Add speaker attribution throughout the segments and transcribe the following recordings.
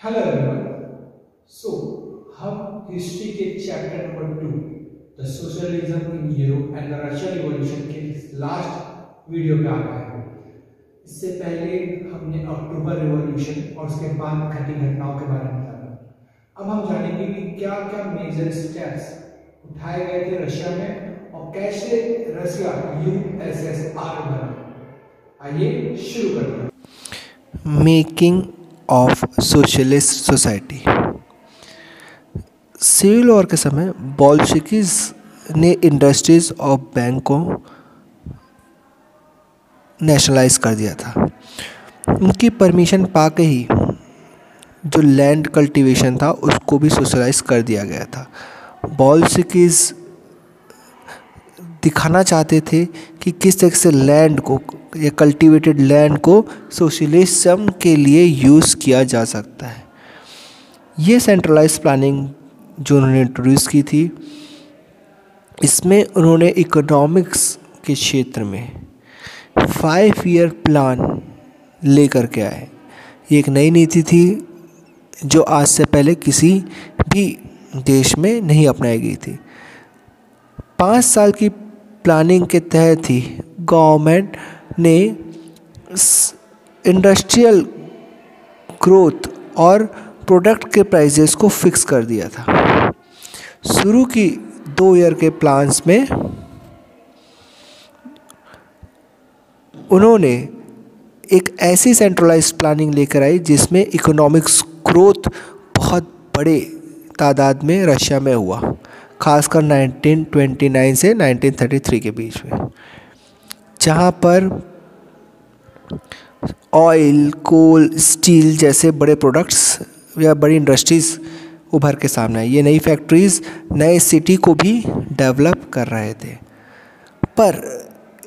Speaker 1: Hello everyone. सो हम history के chapter number 2 the socialism in Europe and the Russian revolution के last video पे आ गए हैं। इससे पहले हमने अक्टूबर रिवॉल्यूशन और उसके बाद घटी घटनाओं के बारे में जाना। अब हम जानेंगे कि क्या क्या मेजर स्टेप्स उठाए गए थे रशिया में और कैसे रशिया यूएसएसआर बना। आइए शुरू करते हैं।
Speaker 2: Making of socialist society. Civil war के समय बोल्शेविक्स ने इंडस्ट्रीज और बैंक को नेशनलाइज कर दिया था। उनकी परमिशन पाके ही जो लैंड कल्टीवेशन था उसको भी सोशलाइज कर दिया गया था। बोल्शेविक्स दिखाना चाहते थे कि किस तरह से लैंड को या कल्टीवेटेड लैंड को सोशलिज्म के लिए यूज़ किया जा सकता है। ये सेंट्रलाइज प्लानिंग जो उन्होंने इंट्रोड्यूस की थी, इसमें उन्होंने इकोनॉमिक्स के क्षेत्र में 5 ईयर प्लान लेकर के आए। ये एक नई नीति थी जो आज से पहले किसी भी देश में नहीं अपनाई गई थी। 5 साल की प्लानिंग के तहत ही गवर्नमेंट ने इंडस्ट्रियल ग्रोथ और प्रोडक्ट के प्राइसेस को फिक्स कर दिया था। शुरू की 2 ईयर के प्लान्स में उन्होंने एक ऐसी सेंट्रलाइज्ड प्लानिंग लेकर आई जिसमें इकोनॉमिक्स ग्रोथ बहुत बड़े तादाद में रशिया में हुआ, खासकर 1929 से 1933 के बीच में, जहाँ पर ऑयल, कोल, स्टील जैसे बड़े प्रोडक्ट्स या बड़ी इंडस्ट्रीज़ उभर के सामने आई। ये नई फैक्ट्रीज़ नए सिटी को भी डेवलप कर रहे थे। पर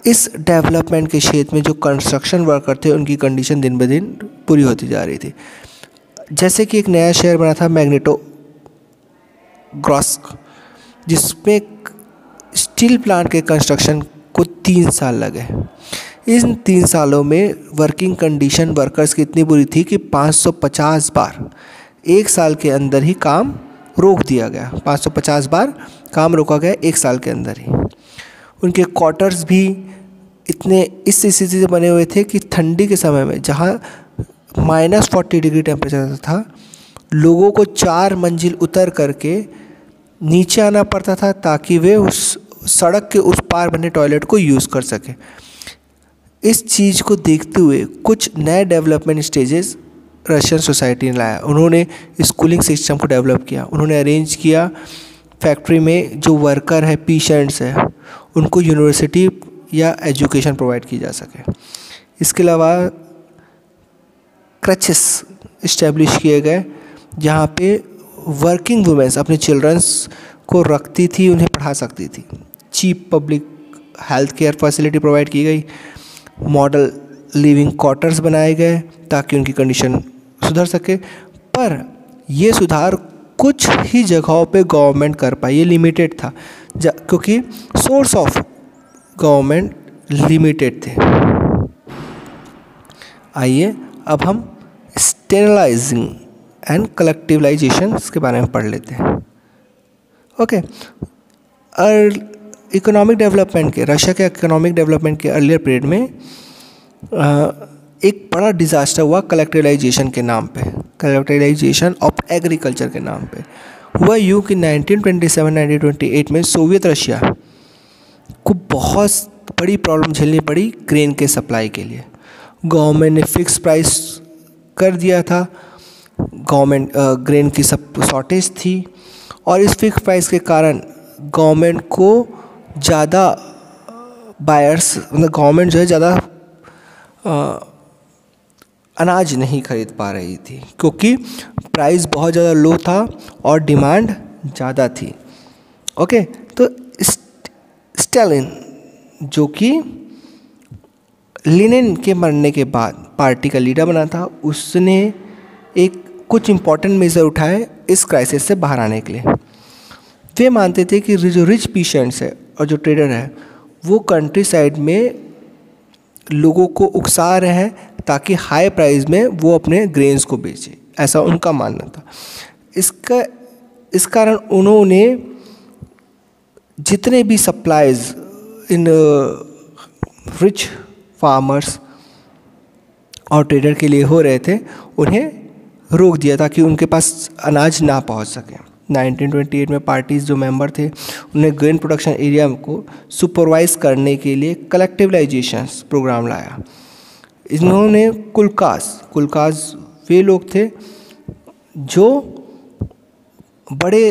Speaker 2: इस डेवलपमेंट के क्षेत्र में जो कंस्ट्रक्शन वर्कर थे उनकी कंडीशन दिन ब दिन बुरी होती जा रही थी। जैसे कि एक नया शहर बना था मैग्नेटोगोर्स्क, जिसमें स्टील प्लांट के कंस्ट्रक्शन को 3 साल लगे। इन 3 सालों में वर्किंग कंडीशन वर्कर्स की इतनी बुरी थी कि 550 बार एक साल के अंदर ही काम रोक दिया गया। 550 बार काम रोका गया एक साल के अंदर ही। उनके क्वार्टर्स भी इतने इस स्थिति से बने हुए थे कि ठंडी के समय में जहाँ -40 डिग्री टेम्परेचर था, लोगों को 4 मंजिल उतर करके नीचे आना पड़ता था ताकि वे उस सड़क के उस पार बने टॉयलेट को यूज़ कर सकें। इस चीज़ को देखते हुए कुछ नए डेवलपमेंट स्टेजेस रशियन सोसाइटी ने लाया। उन्होंने स्कूलिंग सिस्टम को डेवलप किया। उन्होंने अरेंज किया फैक्ट्री में जो वर्कर है, पेशेंट्स है, उनको यूनिवर्सिटी या एजुकेशन प्रोवाइड की जा सके। इसके अलावा क्रचेस इस्टेब्लिश किए गए जहाँ पे वर्किंग वुमेन्स अपने चिल्ड्रंस को रखती थी, उन्हें पढ़ा सकती थी। Cheap public health care facility provide की गई। मॉडल लिविंग क्वार्टर्स बनाए गए ताकि उनकी कंडीशन सुधर सके। पर ये सुधार कुछ ही जगहों पे गवर्नमेंट कर पाई। ये लिमिटेड था क्योंकि सोर्स ऑफ गवर्नमेंट लिमिटेड थे। आइए अब हम स्टेनलाइजिंग एंड कलेक्टिवलाइजेशन के बारे में पढ़ लेते हैं। ओके, इकोनॉमिक डेवलपमेंट के रशिया के इकोनॉमिक डेवलपमेंट के अर्लियर पीरियड में एक बड़ा डिज़ास्टर हुआ कलेक्टिवलाइजेशन के नाम पे, कलेक्टिवलाइजेशन ऑफ एग्रीकल्चर के नाम पे। हुआ यूँ कि 1927-1928 में सोवियत रशिया को बहुत बड़ी प्रॉब्लम झेलनी पड़ी ग्रेन के सप्लाई के लिए। गवर्नमेंट ने फिक्स प्राइस कर दिया था। गवर्नमेंट ग्रेन की सब शॉर्टेज थी और इस फिक्स प्राइस के कारण गवर्नमेंट को ज़्यादा बायर्स, मतलब गवर्नमेंट जो है ज़्यादा अनाज नहीं खरीद पा रही थी क्योंकि प्राइस बहुत ज़्यादा लो था और डिमांड ज़्यादा थी। ओके, तो स्टालिन जो कि लेनिन के मरने के बाद पार्टी का लीडर बना था, उसने एक कुछ इम्पॉर्टेंट मेजर उठाए इस क्राइसिस से बाहर आने के लिए। वे मानते थे कि जो रिच पेशेंट्स है और जो ट्रेडर है वो कंट्री साइड में लोगों को उकसा रहे हैं ताकि हाई प्राइस में वो अपने ग्रेन्स को बेचे। ऐसा उनका मानना था। इस कारण उन्होंने जितने भी सप्लाईज इन रिच फार्मर्स और ट्रेडर के लिए हो रहे थे उन्हें रोक दिया ताकि उनके पास अनाज ना पहुंच सके। 1928 में पार्टीज जो मेंबर थे उन्हें ग्रेन प्रोडक्शन एरिया को सुपरवाइज करने के लिए कलेक्टिवलाइजेशन प्रोग्राम लाया। इन्होंने कुलकास वे लोग थे जो बड़े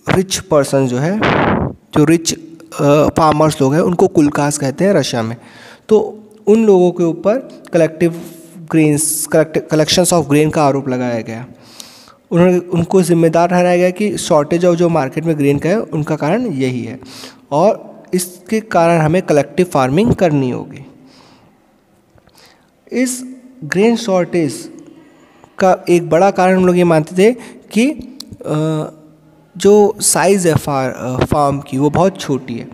Speaker 2: रिच पर्सन जो रिच फार्मर्स लोग हैं उनको कुलकास कहते हैं रशिया में। तो उन लोगों के ऊपर कलेक्शंस ऑफ ग्रेन का आरोप लगाया गया। उनको जिम्मेदार ठहराया गया कि शॉर्टेज ऑफ जो मार्केट में ग्रेन का है उनका कारण यही है और इसके कारण हमें कलेक्टिव फार्मिंग करनी होगी। इस ग्रेन शॉर्टेज का एक बड़ा कारण हम लोग ये मानते थे कि जो साइज़ है फार्म की वो बहुत छोटी है।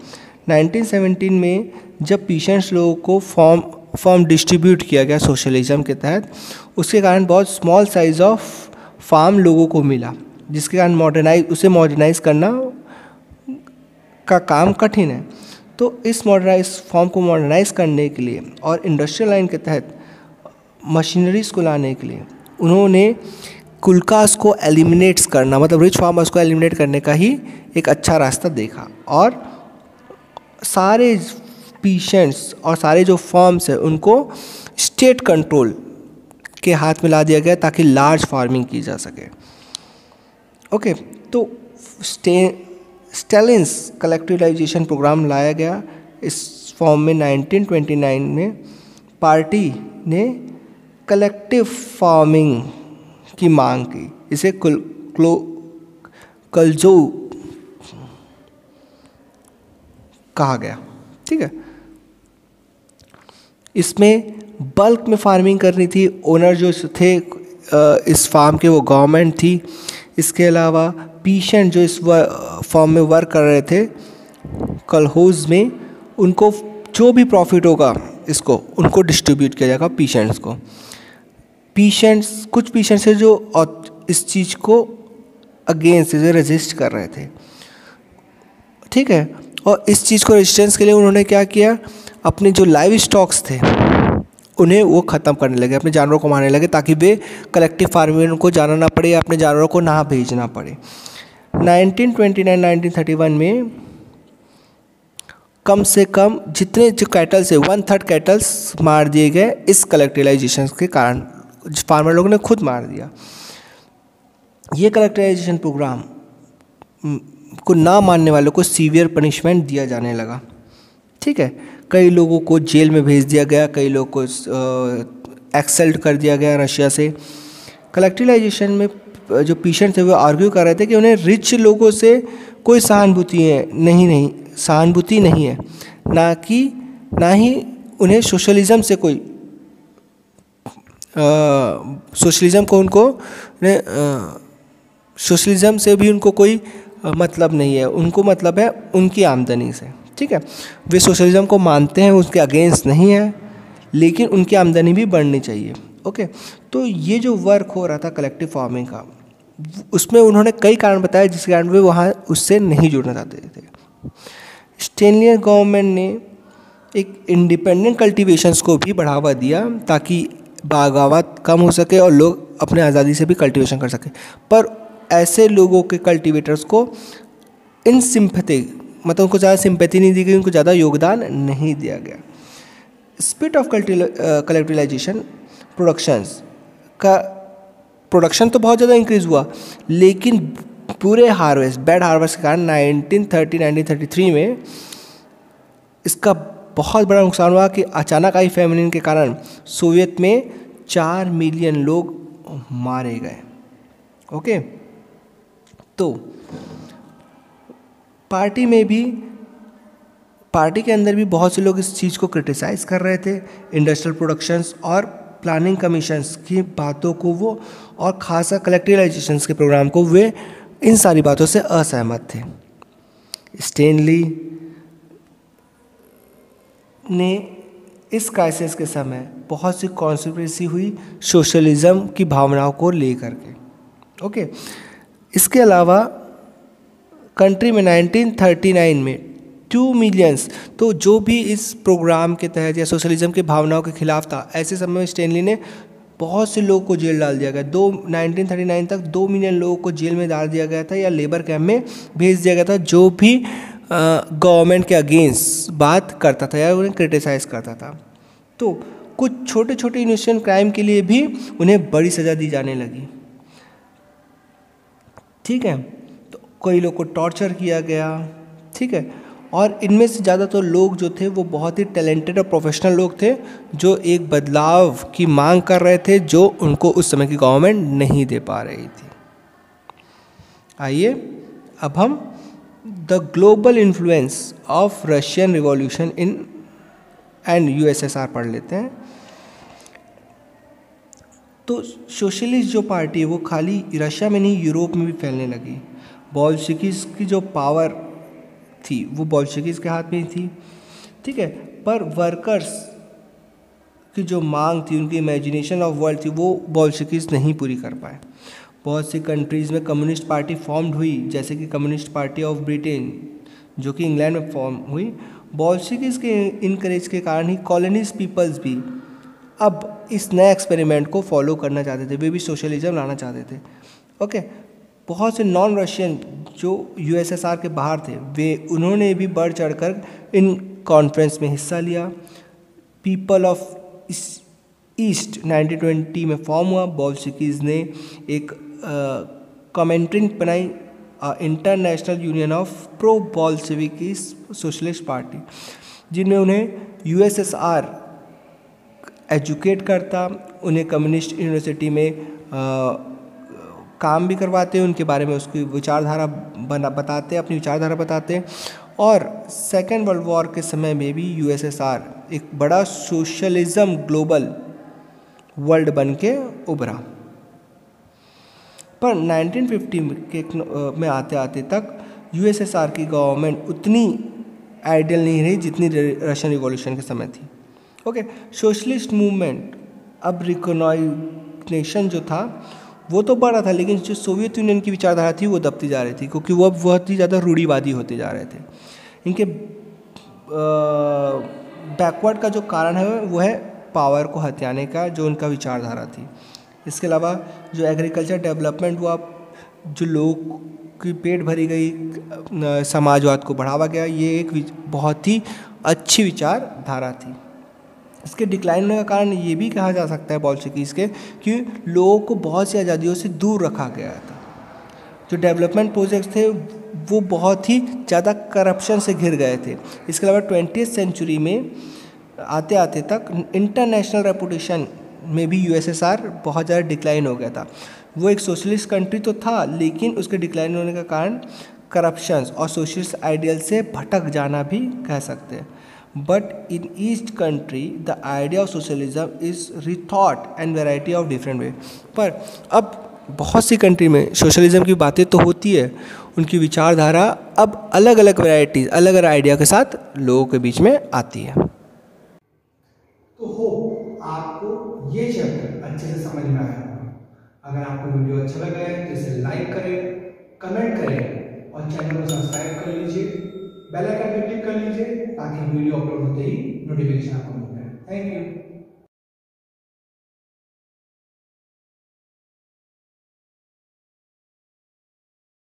Speaker 2: 1917 में जब पीशेंट्स लोगों को फॉर्म डिस्ट्रीब्यूट किया गया सोशलिज्म के तहत, उसके कारण बहुत स्मॉल साइज़ ऑफ फार्म लोगों को मिला, जिसके कारण मॉडर्नाइज करना का काम कठिन है। तो इस फॉर्म को मॉडर्नाइज करने के लिए और इंडस्ट्रियल लाइन के तहत मशीनरीज को लाने के लिए उन्होंने कुलकास को एलिमिनेट्स करना, मतलब रिच फार्मर्स को एलिमिनेट करने का ही एक अच्छा रास्ता देखा और सारे पीशेंट्स और सारे जो फॉर्म्स हैं उनको स्टेट कंट्रोल के हाथ में ला दिया गया ताकि लार्ज फार्मिंग की जा सके। ओके, तो स्टेलिन्स कलेक्टिवलाइजेशन प्रोग्राम लाया गया इस फॉर्म में। 1929 में पार्टी ने कलेक्टिव फार्मिंग की मांग की, इसे कलजो कहा गया। ठीक है, इसमें बल्क में फार्मिंग करनी थी। ओनर जो थे इस फार्म के वो गवर्नमेंट थी। इसके अलावा पीशेंट जो इस फार्म में वर्क कर रहे थे कलहोज में, उनको जो भी प्रॉफिट होगा उनको डिस्ट्रीब्यूट किया जाएगा पीशेंट्स को। कुछ पीशेंट्स है जो इस चीज़ को अगेंस्ट रेजिस्ट कर रहे थे। ठीक है, और इस चीज़ को रेजिस्टेंस के लिए उन्होंने क्या किया, अपने जो लाइव स्टॉक्स थे उन्हें वो ख़त्म करने लगे, अपने जानवरों को मारने लगे ताकि वे कलेक्टिव फार्मिंग को जाना ना पड़े या अपने जानवरों को ना भेजना पड़े। 1929-1931 में कम से कम जितने जो कैटल्स है 1/3 कैटल्स मार दिए गए इस कलेक्टिवलाइजेशन के कारण। फार्मर लोगों ने खुद मार दिया। ये कलेक्टिवलाइजेशन प्रोग्राम को ना मानने वालों को सीवियर पनिशमेंट दिया जाने लगा। ठीक है, कई लोगों को जेल में भेज दिया गया, कई लोगों को एक्सेल्ड कर दिया गया रशिया से। कलेक्टिवलाइजेशन में जो पीशेंट थे वो आर्ग्यू कर रहे थे कि उन्हें रिच लोगों से कोई सहानुभूति नहीं है, ना ही उन्हें सोशलिज्म से कोई सोशलिज्म से भी उनको कोई मतलब नहीं है। उनको मतलब है उनकी आमदनी से। ठीक है, वे सोशलिज्म को मानते हैं, उसके अगेंस्ट नहीं है, लेकिन उनकी आमदनी भी बढ़नी चाहिए। ओके, तो ये जो वर्क हो रहा था कलेक्टिव फार्मिंग का, उसमें उन्होंने कई कारण बताए जिसके कारण वे वहाँ उससे नहीं जुड़ना चाहते थे। स्टेनलियन गवर्नमेंट ने एक इंडिपेंडेंट कल्टीवेशंस को भी बढ़ावा दिया ताकि बगावत कम हो सके और लोग अपने आज़ादी से भी कल्टीवेशन कर सके। पर ऐसे लोगों के कल्टीवेटर्स को मतलब उनको ज़्यादा सिंपैथी नहीं दी गई, उनको ज़्यादा योगदान नहीं दिया गया। स्पीड ऑफ कलेक्टिवलाइजेशन प्रोडक्शन तो बहुत ज़्यादा इंक्रीज़ हुआ, लेकिन बैड हार्वेस्ट के कारण 1933 में इसका बहुत बड़ा नुकसान हुआ कि अचानक आई फेमिनिन के कारण सोवियत में 4 मिलियन लोग मारे गए। ओके, तो पार्टी के अंदर भी बहुत से लोग इस चीज़ को क्रिटिसाइज़ कर रहे थे। इंडस्ट्रियल प्रोडक्शंस और प्लानिंग कमीशंस की बातों को वो और खासा कलेक्टिवलाइजेशंस के प्रोग्राम को वे इन सारी बातों से असहमत थे। स्टेनली ने इस क्राइसिस के समय बहुत सी कॉन्स्पिरेसी हुई सोशलिज्म की भावनाओं को लेकर के। ओके, इसके अलावा कंट्री में 1939 में 2 मिलियंस, तो जो भी इस प्रोग्राम के तहत या सोशलिज्म की भावनाओं के खिलाफ था, ऐसे समय में स्टैनली ने बहुत से लोगों को जेल डाल दिया गया। 1939 तक 2 मिलियन लोगों को जेल में डाल दिया गया था या लेबर कैंप में भेज दिया गया था, जो भी गवर्नमेंट के अगेंस्ट बात करता था या उन्हें क्रिटिसाइज़ करता था। तो कुछ छोटे छोटे इनोसेंट क्राइम के लिए भी उन्हें बड़ी सज़ा दी जाने लगी। ठीक है, तो कई लोग को टॉर्चर किया गया। ठीक है, और इनमें से ज़्यादातर लोग जो थे वो बहुत ही टैलेंटेड और प्रोफेशनल लोग थे, जो एक बदलाव की मांग कर रहे थे, जो उनको उस समय की गवर्नमेंट नहीं दे पा रही थी। आइए अब हम the global influence of Russian revolution in and USSR पढ़ लेते हैं। तो सोशलिस्ट जो पार्टी है वो खाली रशिया में नहीं, यूरोप में भी फैलने लगी। बोल्शेविक्स की जो पावर थी वो बोल्शेविक्स के हाथ में ही थी। ठीक है, पर वर्कर्स की जो मांग थी, उनकी इमेजिनेशन ऑफ वर्ल्ड थी, वो बोल्शेविक्स नहीं पूरी कर पाए। बहुत सी कंट्रीज़ में कम्युनिस्ट पार्टी फॉर्म्ड हुई, जैसे कि कम्युनिस्ट पार्टी ऑफ ब्रिटेन जो कि इंग्लैंड में फॉर्म हुई। बोल्शेविक्स के इनकरेज के कारण ही कॉलोनीज पीपल्स भी अब इस नए एक्सपेरिमेंट को फॉलो करना चाहते थे, वे भी सोशलिज्म लाना चाहते थे। ओके, बहुत से नॉन रशियन जो यूएसएसआर के बाहर थे, वे उन्होंने भी बढ़ चढ़कर इन कॉन्फ्रेंस में हिस्सा लिया। पीपल ऑफ ईस्ट 1920 में फॉर्म हुआ। बोल्शेविक्स ने एक कमेंट्री बनाई, international union of pro Bolshevik socialist party, जिनमें उन्हें यूएसएसआर एजुकेट करता, उन्हें कम्युनिस्ट यूनिवर्सिटी में काम भी करवाते, उनके बारे में उसकी विचारधारा बताते, अपनी विचारधारा बताते। और सेकेंड वर्ल्ड वॉर के समय में भी यूएसएसआर एक बड़ा सोशलिज्म ग्लोबल वर्ल्ड बन के उभरा। पर 1950 में आते आते तक यूएसएसआर की गवर्नमेंट उतनी आइडियल नहीं रही जितनी रशियन रिवॉल्यूशन के समय थी। ओके, सोशलिस्ट मूवमेंट अब रिकॉग्निशन जो था वो तो बढ़ा था, लेकिन जो सोवियत यूनियन की विचारधारा थी वो दबती जा रही थी, क्योंकि वो अब बहुत ही ज़्यादा रूढ़िवादी होते जा रहे थे। इनके बैकवर्ड का जो कारण है वो है पावर को हथियाने का, जो उनका विचारधारा थी। इसके अलावा जो एग्रीकल्चर डेवलपमेंट हुआ, जो लोग की पेट भरी गई, समाजवाद को बढ़ावा गया, ये एक बहुत ही अच्छी विचारधारा थी। इसके डिक्लाइन होने का कारण ये भी कहा जा सकता है बोल्शेविक्स के, कि लोगों को बहुत सी आज़ादियों से दूर रखा गया था। जो डेवलपमेंट प्रोजेक्ट्स थे वो बहुत ही ज़्यादा करप्शन से घिर गए थे। इसके अलावा 20th सेंचुरी में आते आते तक इंटरनेशनल रेपुटेशन में भी यूएसएसआर बहुत ज़्यादा डिक्लाइन हो गया था। वो एक सोशलिस्ट कंट्री तो था, लेकिन उसके डिक्लाइन होने का कारण करप्शंस और सोशलिस्ट आइडियल से भटक जाना भी कह सकते हैं। But in east country the idea of socialism is rethought and variety of different way. पर अब बहुत सी कंट्री में सोशलिज्म की बातें तो होती है, उनकी विचारधारा अब अलग अलग वैरायटीज, अलग अलग आइडिया के साथ लोगों के बीच में आती है।
Speaker 1: तो होप आपको ये चैप्टर अच्छे से समझ में आया होगा। अगर आपको वीडियो अच्छा लगा है तो इसे लाइक करें, कमेंट करें और चैनल को सब्सक्राइब कर लीजिए, बेल आइकन पे क्लिक कर लीजिए ताकि वीडियो अपलोड होते ही नोटिफिकेशन आपको मिल जाए। Thank you.